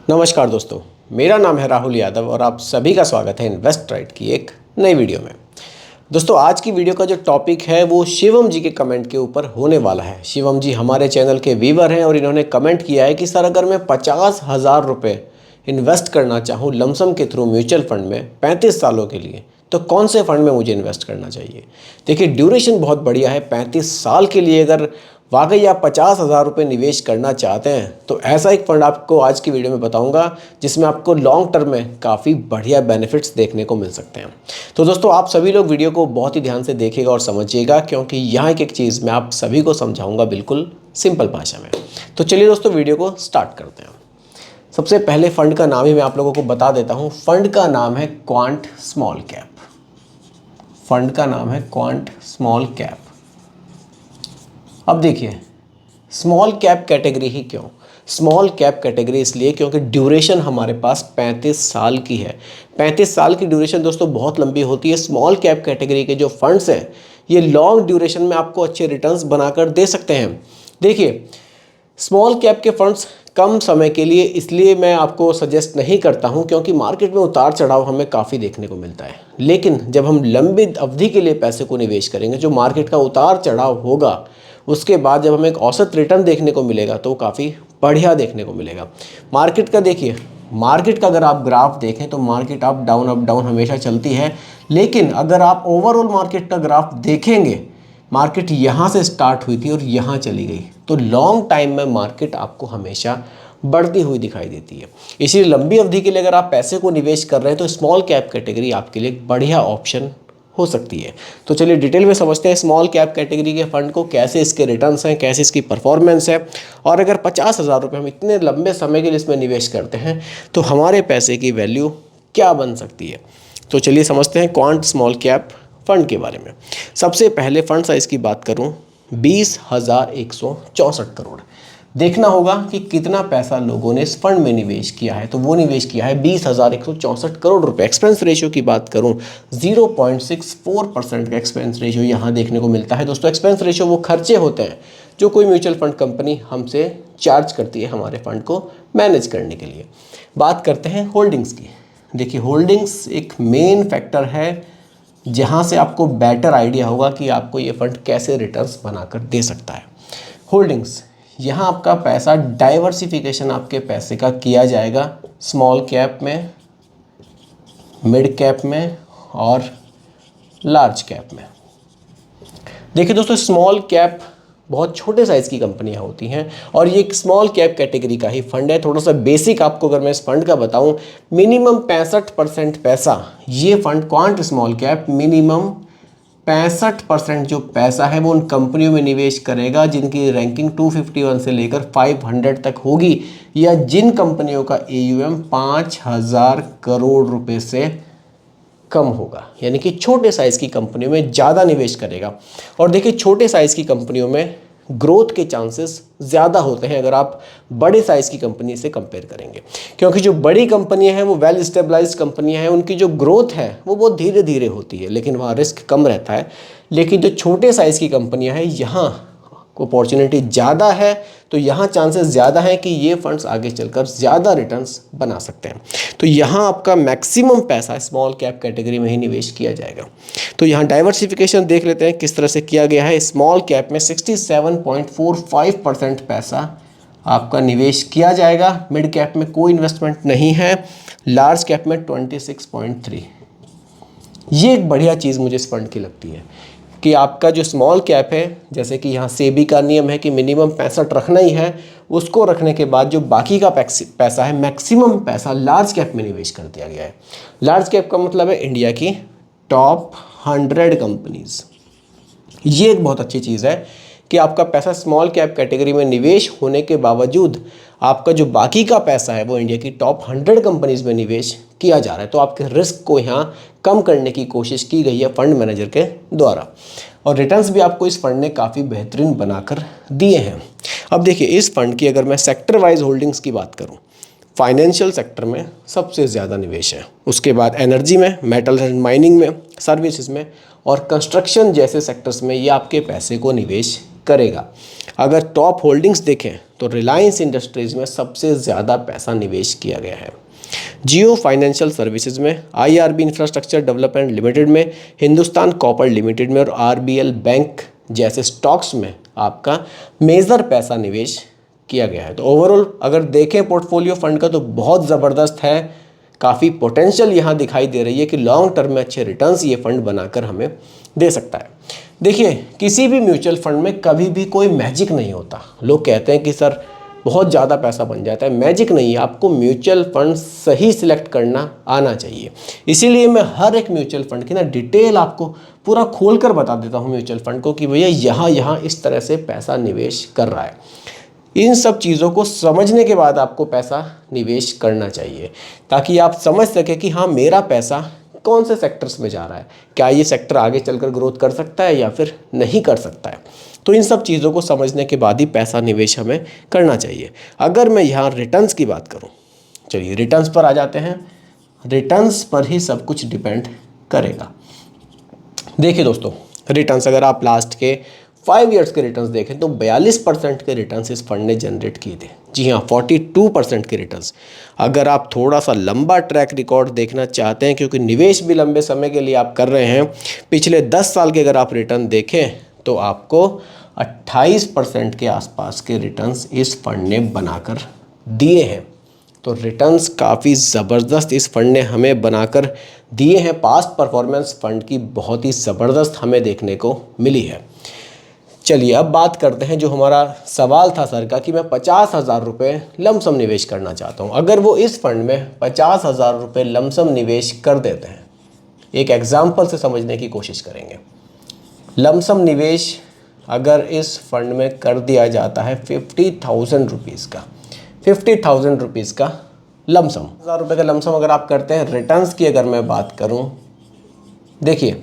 नमस्कार दोस्तों, मेरा नाम है राहुल यादव और आप सभी का स्वागत है इन्वेस्ट राइट की एक नई वीडियो में। दोस्तों, आज की वीडियो का जो टॉपिक है वो शिवम जी के कमेंट के ऊपर होने वाला है। शिवम जी हमारे चैनल के व्यूअर हैं और इन्होंने कमेंट किया है कि सर अगर मैं 50,000 रुपये इन्वेस्ट करना चाहूँ लमसम के थ्रू म्यूचुअल फंड में 35 सालों के लिए, तो कौन से फंड में मुझे इन्वेस्ट करना चाहिए। देखिए, ड्यूरेशन बहुत बढ़िया है। 35 साल के लिए अगर वाकई आप 50,000 रुपये निवेश करना चाहते हैं तो ऐसा एक फ़ंड आपको आज की वीडियो में बताऊंगा जिसमें आपको लॉन्ग टर्म में काफ़ी बढ़िया बेनिफिट्स देखने को मिल सकते हैं। तो दोस्तों, आप सभी लोग वीडियो को बहुत ही ध्यान से देखिएगा और समझिएगा, क्योंकि यहाँ एक चीज़ मैं आप सभी को समझाऊंगा बिल्कुल सिंपल भाषा में। तो चलिए दोस्तों, वीडियो को स्टार्ट करते हैं। सबसे पहले फ़ंड का नाम ही मैं आप लोगों को बता देता हूँ। फ़ंड का नाम है क्वांट स्मॉल कैप। फंड का नाम है क्वांट स्मॉल कैप। अब देखिए, स्मॉल कैप कैटेगरी ही क्यों? स्मॉल कैप कैटेगरी इसलिए क्योंकि ड्यूरेशन हमारे पास 35 साल की है। 35 साल की ड्यूरेशन दोस्तों बहुत लंबी होती है। स्मॉल कैप कैटेगरी के जो फंड्स हैं ये लॉन्ग ड्यूरेशन में आपको अच्छे रिटर्न्स बनाकर दे सकते हैं। देखिए, स्मॉल कैप के फंड्स कम समय के लिए इसलिए मैं आपको सजेस्ट नहीं करता हूं क्योंकि मार्केट में उतार चढ़ाव हमें काफ़ी देखने को मिलता है। लेकिन जब हम लंबी अवधि के लिए पैसे को निवेश करेंगे, जो मार्केट का उतार चढ़ाव होगा, उसके बाद जब हमें एक औसत रिटर्न देखने को मिलेगा तो काफ़ी बढ़िया देखने को मिलेगा। मार्केट का देखिए, मार्केट का अगर आप ग्राफ देखें तो मार्केट अप डाउन हमेशा चलती है। लेकिन अगर आप ओवरऑल मार्केट का ग्राफ देखेंगे, मार्केट यहाँ से स्टार्ट हुई थी और यहाँ चली गई, तो लॉन्ग टाइम में मार्केट आपको हमेशा बढ़ती हुई दिखाई देती है। इसीलिए लंबी अवधि के लिए अगर आप पैसे को निवेश कर रहे हैं तो स्मॉल कैप कैटेगरी आपके लिए एक बढ़िया ऑप्शन हो सकती है। तो चलिए डिटेल में समझते हैं स्मॉल कैप कैटेगरी के फंड को, कैसे इसके रिटर्न्स हैं, कैसे इसकी परफॉर्मेंस है, और अगर 50,000 रुपये हम इतने लंबे समय के लिए इसमें निवेश करते हैं तो हमारे पैसे की वैल्यू क्या बन सकती है। तो चलिए समझते हैं क्वांट स्मॉल कैप फंड के बारे में। सबसे पहले फंड साइज़ की बात करूं, 20,164 करोड़। देखना होगा कि कितना पैसा लोगों ने इस फंड में निवेश किया है, तो वो निवेश किया है 20,164 करोड़ रुपए। एक्सपेंस रेशियो की बात करूं, 0.64% का एक्सपेंस रेशियो यहाँ देखने को मिलता है। दोस्तों, एक्सपेंस रेशियो वो खर्चे होते हैं जो कोई म्यूचुअल फंड कंपनी हमसे चार्ज करती है हमारे फंड को मैनेज करने के लिए। बात करते हैं होल्डिंग्स की। देखिए, होल्डिंग्स एक मेन फैक्टर है जहाँ से आपको बेटर आइडिया होगा कि आपको ये फंड कैसे रिटर्न्स बनाकर दे सकता है। होल्डिंग्स, यहाँ आपका पैसा डाइवर्सिफिकेशन आपके पैसे का किया जाएगा स्मॉल कैप में, मिड कैप में और लार्ज कैप में। देखिए दोस्तों, स्मॉल कैप बहुत छोटे साइज़ की कंपनियां होती हैं और ये एक स्मॉल कैप कैटेगरी का ही फंड है। थोड़ा सा बेसिक आपको अगर मैं इस फंड का बताऊं, मिनिमम 65% पैसा ये fund quant small cap minimum 65% जो पैसा है वो उन कंपनियों में निवेश करेगा जिनकी रैंकिंग 251 से लेकर 500 तक होगी, या जिन कंपनियों का AUM 5,000 करोड़ रुपए से कम होगा। यानी कि छोटे साइज़ की कंपनियों में ज़्यादा निवेश करेगा। और देखिए, छोटे साइज़ की कंपनियों में ग्रोथ के चांसेस ज़्यादा होते हैं अगर आप बड़े साइज़ की कंपनी से कंपेयर करेंगे, क्योंकि जो बड़ी कंपनियां हैं वो वेल स्टेबलाइज्ड कंपनियां हैं, उनकी जो ग्रोथ है वो बहुत धीरे धीरे होती है, लेकिन वहाँ रिस्क कम रहता है। लेकिन जो छोटे साइज़ की कंपनियां हैं, यहाँ अपॉर्चुनिटी ज़्यादा है, तो यहाँ चांसेस ज़्यादा है कि ये फंड्स आगे चलकर ज़्यादा रिटर्न्स बना सकते हैं। तो यहाँ आपका मैक्सिमम पैसा स्मॉल कैप कैटेगरी में ही निवेश किया जाएगा। तो यहाँ डाइवर्सिफिकेशन देख लेते हैं किस तरह से किया गया है। स्मॉल कैप में 67.45% पैसा आपका निवेश किया जाएगा, मिड कैप में कोई इन्वेस्टमेंट नहीं है, लार्ज कैप में 26.3। ये एक बढ़िया चीज़ मुझे इस फंड की लगती है कि आपका जो स्मॉल कैप है, जैसे कि यहाँ सेबी का नियम है कि मिनिमम 65 रखना ही है, उसको रखने के बाद जो बाकी का पैसा है, मैक्सिमम पैसा लार्ज कैप में निवेश कर दिया गया है। लार्ज कैप का मतलब है इंडिया की टॉप 100 कंपनीज। ये एक बहुत अच्छी चीज़ है कि आपका पैसा स्मॉल कैप कैटेगरी में निवेश होने के बावजूद आपका जो बाकी का पैसा है वो इंडिया की टॉप 100 कंपनीज में निवेश किया जा रहा है। तो आपके रिस्क को यहाँ कम करने की कोशिश की गई है फंड मैनेजर के द्वारा, और रिटर्न्स भी आपको इस फंड ने काफ़ी बेहतरीन बनाकर दिए हैं। अब देखिए, इस फंड की अगर मैं सेक्टर वाइज होल्डिंग्स की बात करूँ, फाइनेंशियल सेक्टर में सबसे ज़्यादा निवेश है, उसके बाद एनर्जी में, मेटल्स एंड माइनिंग में, सर्विसेज में और कंस्ट्रक्शन जैसे सेक्टर्स में ये आपके पैसे को निवेश करेगा। अगर टॉप होल्डिंग्स देखें तो रिलायंस इंडस्ट्रीज़ में सबसे ज़्यादा पैसा निवेश किया गया है, जियो फाइनेंशियल सर्विसेज में, आईआरबी इंफ्रास्ट्रक्चर डेवलपमेंट लिमिटेड में, हिंदुस्तान कॉपर लिमिटेड में और आरबीएल बैंक जैसे स्टॉक्स में आपका मेजर पैसा निवेश किया गया है। तो ओवरऑल अगर देखें पोर्टफोलियो फंड का तो बहुत ज़बरदस्त है, काफ़ी पोटेंशियल यहाँ दिखाई दे रही है कि लॉन्ग टर्म में अच्छे रिटर्न्स ये फंड बनाकर हमें दे सकता है। देखिए, किसी भी म्यूचुअल फंड में कभी भी कोई मैजिक नहीं होता। लोग कहते हैं कि सर बहुत ज़्यादा पैसा बन जाता है, मैजिक नहीं है। आपको म्यूचुअल फंड सही सिलेक्ट करना आना चाहिए। इसीलिए मैं हर एक म्यूचुअल फंड की ना डिटेल आपको पूरा खोल कर बता देता हूँ म्यूचुअल फंड को कि भैया यहाँ इस तरह से पैसा निवेश कर रहा है। इन सब चीज़ों को समझने के बाद आपको पैसा निवेश करना चाहिए, ताकि आप समझ सकें कि हाँ मेरा पैसा कौन से सेक्टर्स में जा रहा है, क्या ये सेक्टर आगे चलकर ग्रोथ कर सकता है या फिर नहीं कर सकता है। तो इन सब चीज़ों को समझने के बाद ही पैसा निवेश हमें करना चाहिए। अगर मैं यहाँ रिटर्न्स की बात करूँ, चलिए रिटर्न्स पर आ जाते हैं। रिटर्न्स पर ही सब कुछ डिपेंड करेगा। देखिए दोस्तों, रिटर्न्स अगर आप लास्ट के 5 ईयर्स के रिटर्न्स देखें तो 42% के रिटर्न्स इस फंड ने जनरेट किए थे। जी हाँ, 42% के रिटर्न्स। अगर आप थोड़ा सा लंबा ट्रैक रिकॉर्ड देखना चाहते हैं, क्योंकि निवेश भी लंबे समय के लिए आप कर रहे हैं, पिछले 10 साल के अगर आप रिटर्न देखें तो आपको 28% के आसपास के रिटर्न्स इस फंड ने बनाकर दिए हैं। तो रिटर्न्स काफ़ी ज़बरदस्त इस फंड ने हमें बनाकर दिए हैं। पास्ट परफॉर्मेंस फंड की बहुत ही ज़बरदस्त हमें देखने को मिली है। चलिए अब बात करते हैं, जो हमारा सवाल था सर का कि मैं 50,000 रुपये लमसम निवेश करना चाहता हूँ। अगर वो इस फंड में 50,000 रुपये लमसम निवेश कर देते हैं, एक एग्जाम्पल से समझने की कोशिश करेंगे। लमसम निवेश अगर इस फंड में कर दिया जाता है 50,000 रुपीज़ का, 50,000 रुपीज़ का लमसम, 1,000 रुपये का लमसम अगर आप करते हैं। रिटर्न्स की अगर मैं बात करूं, देखिए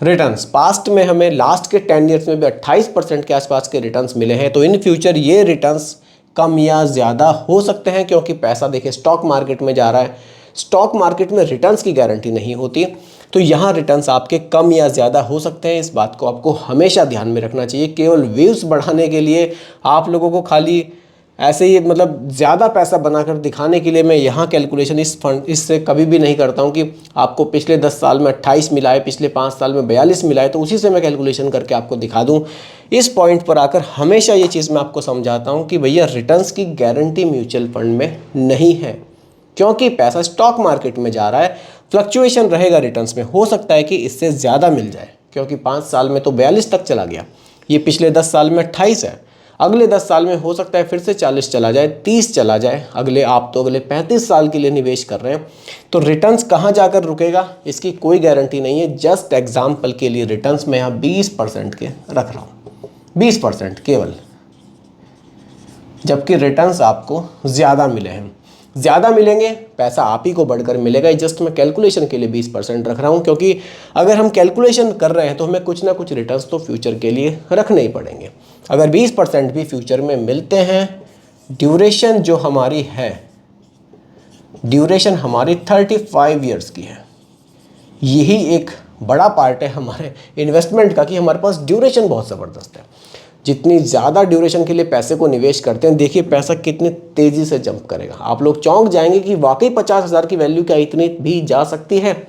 रिटर्न्स पास्ट में हमें लास्ट के 10 ईयर्स में भी 28% के आसपास के रिटर्न्स मिले हैं। तो इन फ्यूचर ये रिटर्न्स कम या ज़्यादा हो सकते हैं, क्योंकि पैसा देखिए स्टॉक मार्केट में जा रहा है। स्टॉक मार्केट में रिटर्न्स की गारंटी नहीं होती, तो यहाँ रिटर्न्स आपके कम या ज़्यादा हो सकते हैं। इस बात को आपको हमेशा ध्यान में रखना चाहिए। केवल व्यूज़ बढ़ाने के लिए आप लोगों को खाली ऐसे ही मतलब ज़्यादा पैसा बनाकर दिखाने के लिए मैं यहाँ कैलकुलेशन इससे कभी भी नहीं करता हूँ कि आपको पिछले 10 साल में 28 मिला है, पिछले 5 साल में 42 मिला है, तो उसी से मैं कैलकुलेशन करके आपको दिखा दूँ। इस पॉइंट पर आकर हमेशा ये चीज़ मैं आपको समझाता हूँ कि भैया रिटर्न्स की गारंटी म्यूचुअल फंड में नहीं है, क्योंकि पैसा स्टॉक मार्केट में जा रहा है। फ्लक्चुएशन रहेगा रिटर्न्स में, हो सकता है कि इससे ज़्यादा मिल जाए, क्योंकि 5 साल में तो 42 तक चला गया, ये पिछले 10 साल में 28 है। अगले 10 साल में हो सकता है फिर से 40 चला जाए, 30 चला जाए, आप तो अगले 35 साल के लिए निवेश कर रहे हैं। तो रिटर्न्स कहाँ जाकर रुकेगा इसकी कोई गारंटी नहीं है। जस्ट एग्जाम्पल के लिए रिटर्न्स में यहाँ 20% के रख रहा हूँ, 20% केवल, जबकि रिटर्न्स आपको ज़्यादा मिले हैं। ज़्यादा मिलेंगे, पैसा आप ही को बढ़कर मिलेगा। जस्ट मैं कैलकुलेशन के लिए 20% रख रहा हूँ, क्योंकि अगर हम कैलकुलेशन कर रहे हैं तो हमें कुछ ना कुछ रिटर्न्स तो फ्यूचर के लिए रखने ही पड़ेंगे। अगर 20% भी फ्यूचर में मिलते हैं, ड्यूरेशन जो हमारी है, ड्यूरेशन हमारी 35 ईयर्स की है। यही एक बड़ा पार्ट है हमारे इन्वेस्टमेंट का कि हमारे पास ड्यूरेशन बहुत ज़बरदस्त है। जितनी ज़्यादा ड्यूरेशन के लिए पैसे को निवेश करते हैं, देखिए पैसा कितनी तेज़ी से जंप करेगा। आप लोग चौंक जाएंगे कि वाकई 50,000 की वैल्यू क्या इतनी भी जा सकती है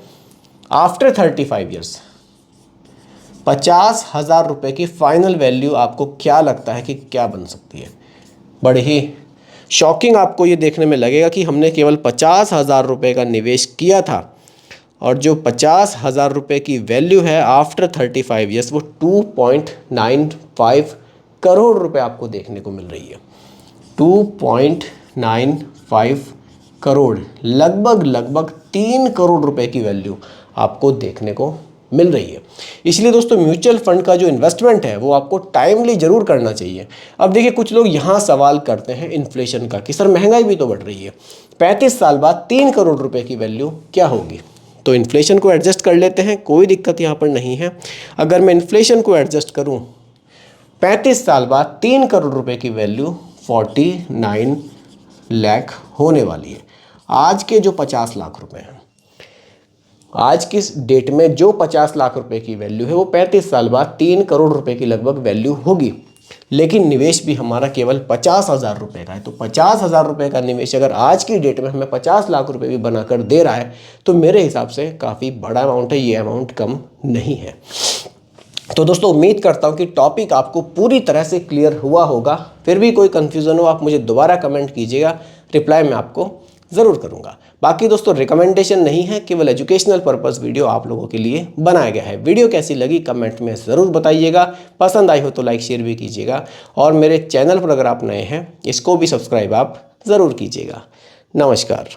आफ्टर 35 ईयर्स। 50,000 रुपये की फाइनल वैल्यू आपको क्या लगता है कि क्या बन सकती है? बड़े ही शॉकिंग आपको ये देखने में लगेगा कि हमने केवल 50,000 रुपये का निवेश किया था, और जो 50,000 रुपये की वैल्यू है आफ्टर 35 ईयर्स वो 2.95 करोड़ रुपए आपको देखने को मिल रही है। 2.95 करोड़, लगभग 3 करोड़ रुपए की वैल्यू आपको देखने को मिल रही है। इसलिए दोस्तों म्यूचुअल फंड का जो इन्वेस्टमेंट है वो आपको टाइमली ज़रूर करना चाहिए। अब देखिए कुछ लोग यहाँ सवाल करते हैं इन्फ्लेशन का कि सर महंगाई भी तो बढ़ रही है, 35 साल बाद 3 करोड़ रुपए की वैल्यू क्या होगी? तो इन्फ्लेशन को एडजस्ट कर लेते हैं, कोई दिक्कत यहाँ पर नहीं है। अगर मैं इन्फ्लेशन को एडजस्ट करूँ, 35 साल बाद 3 करोड़ रुपए की वैल्यू 49 लाख होने वाली है। आज के जो 50 लाख रुपए हैं, आज की डेट में जो 50 लाख रुपए की वैल्यू है वो 35 साल बाद 3 करोड़ रुपए की लगभग वैल्यू होगी। लेकिन निवेश भी हमारा केवल 50,000 रुपये का है। तो 50,000 रुपये का निवेश अगर आज की डेट में हमें 50 लाख रुपए भी बनाकर दे रहा है तो मेरे हिसाब से काफ़ी बड़ा अमाउंट है, ये अमाउंट कम नहीं है। तो दोस्तों उम्मीद करता हूँ कि टॉपिक आपको पूरी तरह से क्लियर हुआ होगा। फिर भी कोई कन्फ्यूज़न हो आप मुझे दोबारा कमेंट कीजिएगा, रिप्लाई मैं आपको ज़रूर करूँगा। बाकी दोस्तों रिकमेंडेशन नहीं है, केवल एजुकेशनल पर्पस वीडियो आप लोगों के लिए बनाया गया है। वीडियो कैसी लगी कमेंट में ज़रूर बताइएगा, पसंद आई हो तो लाइक शेयर भी कीजिएगा, और मेरे चैनल पर अगर आप नए हैं इसको भी सब्सक्राइब आप ज़रूर कीजिएगा। नमस्कार।